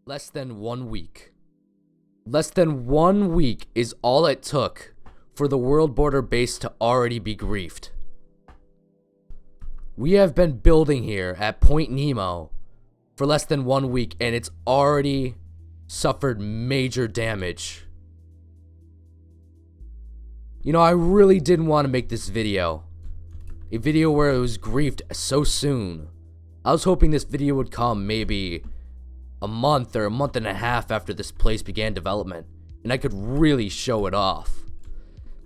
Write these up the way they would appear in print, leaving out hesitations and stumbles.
Less than 1 week. Less than 1 week is all it took for the world border base to already be griefed. We have been building here at Point Nemo for less than 1 week, and it's already suffered major damage. You know, I really didn't want to make this video. A video where it was griefed so soon. I was hoping this video would come maybe a month or a month and a half after this place began development, and I could really show it off.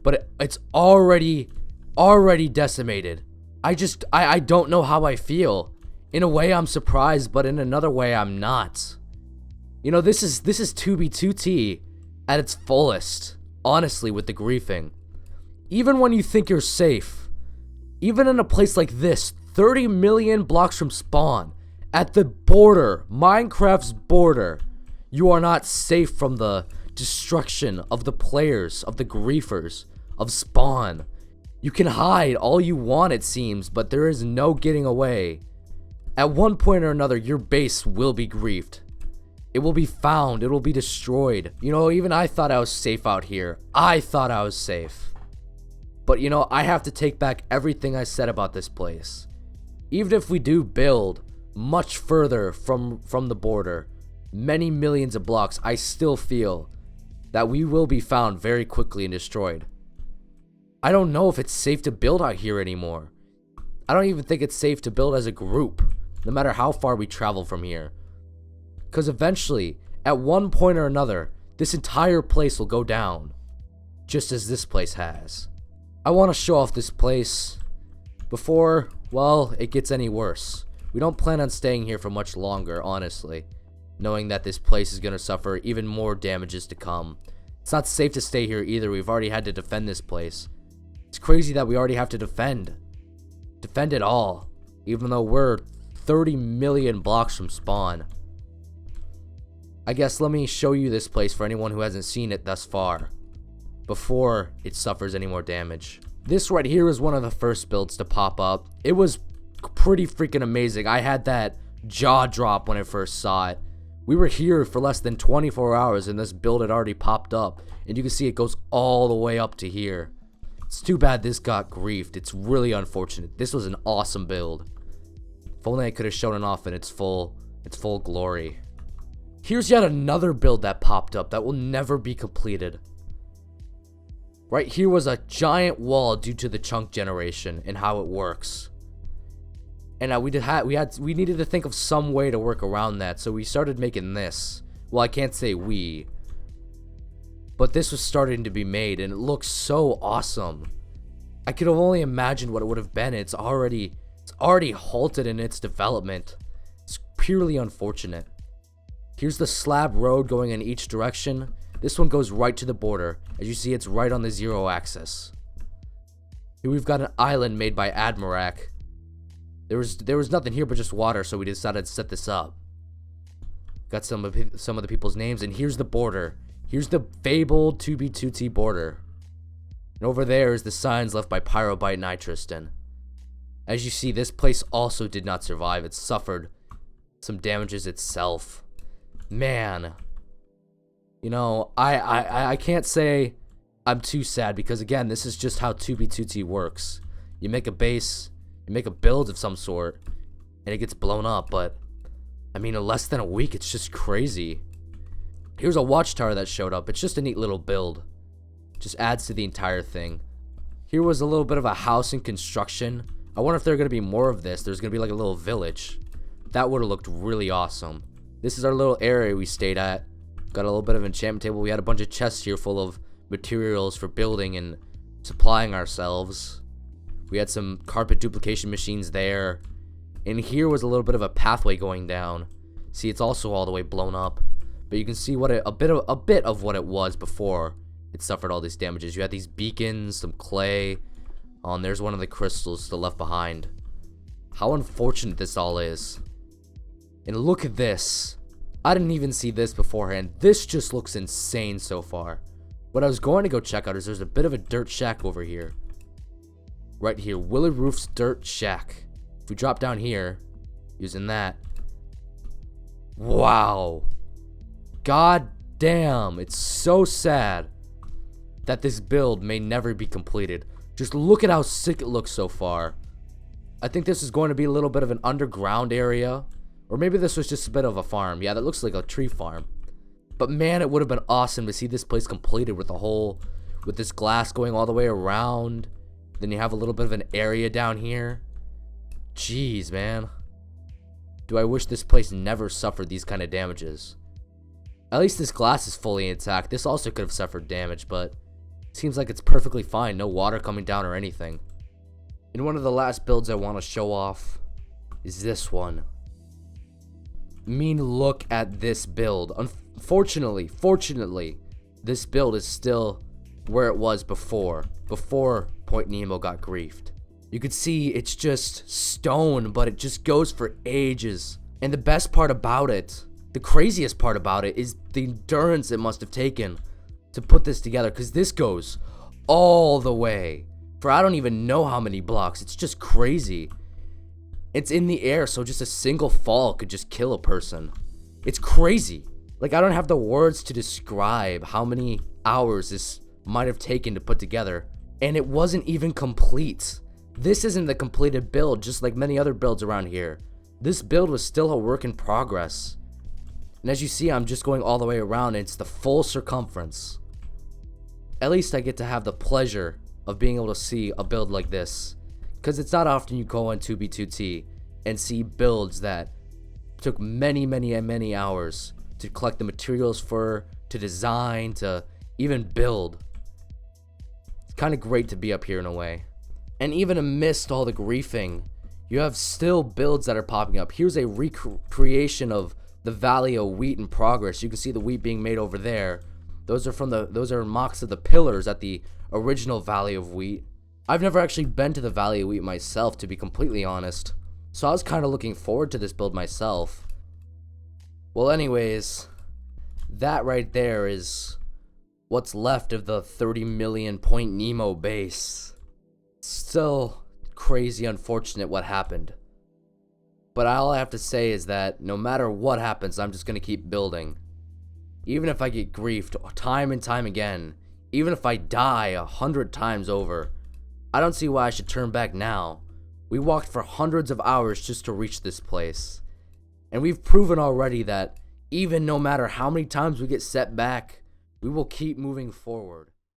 But it's already decimated. I don't know how I feel. In a way I'm surprised, but in another way I'm not. You know, this is 2B2T at its fullest, honestly, with the griefing. Even when you think you're safe, even in a place like this, 30 million blocks from spawn, at the border, Minecraft's border, you are not safe from the destruction of the players, of the griefers, of spawn. You can hide all you want, it seems, but there is no getting away. At one point or another, your base will be griefed. It will be found, it will be destroyed. You know, even I thought I was safe out here. I thought I was safe. But you know, I have to take back everything I said about this place. Even if we do build much further from the border, many millions of blocks, I still feel that we will be found very quickly and destroyed. I don't know if it's safe to build out here anymore. I don't even think it's safe to build as a group, no matter how far we travel from here. Because eventually, at one point or another, this entire place will go down, just as this place has. I want to show off this place before, well, it gets any worse. We don't plan on staying here for much longer, honestly, knowing that this place is going to suffer even more damages to come. It's not safe to stay here either. We've already had to defend this place. It's crazy that we already have to defend it all, even though we're 30 million blocks from spawn. I guess let me show you this place for anyone who hasn't seen it thus far, before it suffers any more damage. This right here is one of the first builds to pop up. It was pretty freaking amazing. I had that jaw drop when I first saw it. We were here for less than 24 hours and this build had already popped up, and you can see it goes all the way up to here. It's too bad this got griefed. It's really unfortunate. This was an awesome build. If only I could have shown it off in its full glory. Here's yet another build that popped up that will never be completed. Right here was a giant wall due to the chunk generation and how it works. And we needed to think of some way to work around that, so we started making this. Well, I can't say we, but this was starting to be made, and it looks so awesome. I could have only imagined what it would have been. It's already halted in its development. It's purely unfortunate. Here's the slab road going in each direction. This one goes right to the border. As you see, it's right on the 0 axis. Here we've got an island made by Admirak. There was nothing here but just water, so we decided to set this up. Got some of the people's names, and here's the border. Here's the fabled 2B2T border. And over there is the signs left by Pyrobyte and Nitristan. As you see, this place also did not survive. It suffered some damages itself. Man. You know, I can't say I'm too sad, because again, this is just how 2B2T works. You make a base, you make a build of some sort, and it gets blown up, but I mean, in less than a week, it's just crazy. Here's a watchtower that showed up. It's just a neat little build. Just adds to the entire thing. Here was a little bit of a house in construction. I wonder if there are going to be more of this. There's going to be like a little village. That would have looked really awesome. This is our little area we stayed at. Got a little bit of enchantment table. We had a bunch of chests here full of materials for building and supplying ourselves. We had some carpet duplication machines there. And here was a little bit of a pathway going down. See, it's also all the way blown up. But you can see what a bit of what it was before it suffered all these damages. You had these beacons, some clay. Oh, and there's one of the crystals still left behind. How unfortunate this all is. And look at this. I didn't even see this beforehand. This just looks insane so far. What I was going to go check out is there's a bit of a dirt shack over here. Right here, Willy Roof's Dirt Shack. If we drop down here, using that. Wow. God damn, it's so sad that this build may never be completed. Just look at how sick it looks so far. I think this is going to be a little bit of an underground area. Or maybe this was just a bit of a farm. Yeah, that looks like a tree farm. But man, it would have been awesome to see this place completed with with this glass going all the way around. Then you have a little bit of an area down here. Jeez, man. Do I wish this place never suffered these kind of damages. At least this glass is fully intact. This also could have suffered damage, but it seems like it's perfectly fine. No water coming down or anything. And one of the last builds I want to show off is this one. I mean, look at this build. Fortunately, this build is still where it was before Point Nemo got griefed. You could see it's just stone, but it just goes for ages. And the best part about it, the craziest part about it, is the endurance it must have taken to put this together, because this goes all the way for I don't even know how many blocks. It's just crazy. It's in the air, so just a single fall could just kill a person. It's crazy. Like, I don't have the words to describe how many hours this might have taken to put together. And it wasn't even complete. This isn't the completed build, just like many other builds around here. This build was still a work in progress. And as you see, I'm just going all the way around, and it's the full circumference. At least I get to have the pleasure of being able to see a build like this. Because it's not often you go on 2B2T and see builds that took many hours to collect the materials for, to design, to even build. It's kind of great to be up here in a way. And even amidst all the griefing, you have still builds that are popping up. Here's a recreation of the Valley of Wheat in progress. You can see the wheat being made over there. Those are mocks of the pillars at the original Valley of Wheat. I've never actually been to the Valley of Wheat myself, to be completely honest. So I was kind of looking forward to this build myself. Well, anyways, that right there is what's left of the 30 million Point Nemo base. Still crazy unfortunate what happened. But all I have to say is that no matter what happens, I'm just going to keep building. Even if I get griefed time and time again, even if I die 100 times over, I don't see why I should turn back now. We walked for hundreds of hours just to reach this place. And we've proven already that even no matter how many times we get set back, we will keep moving forward.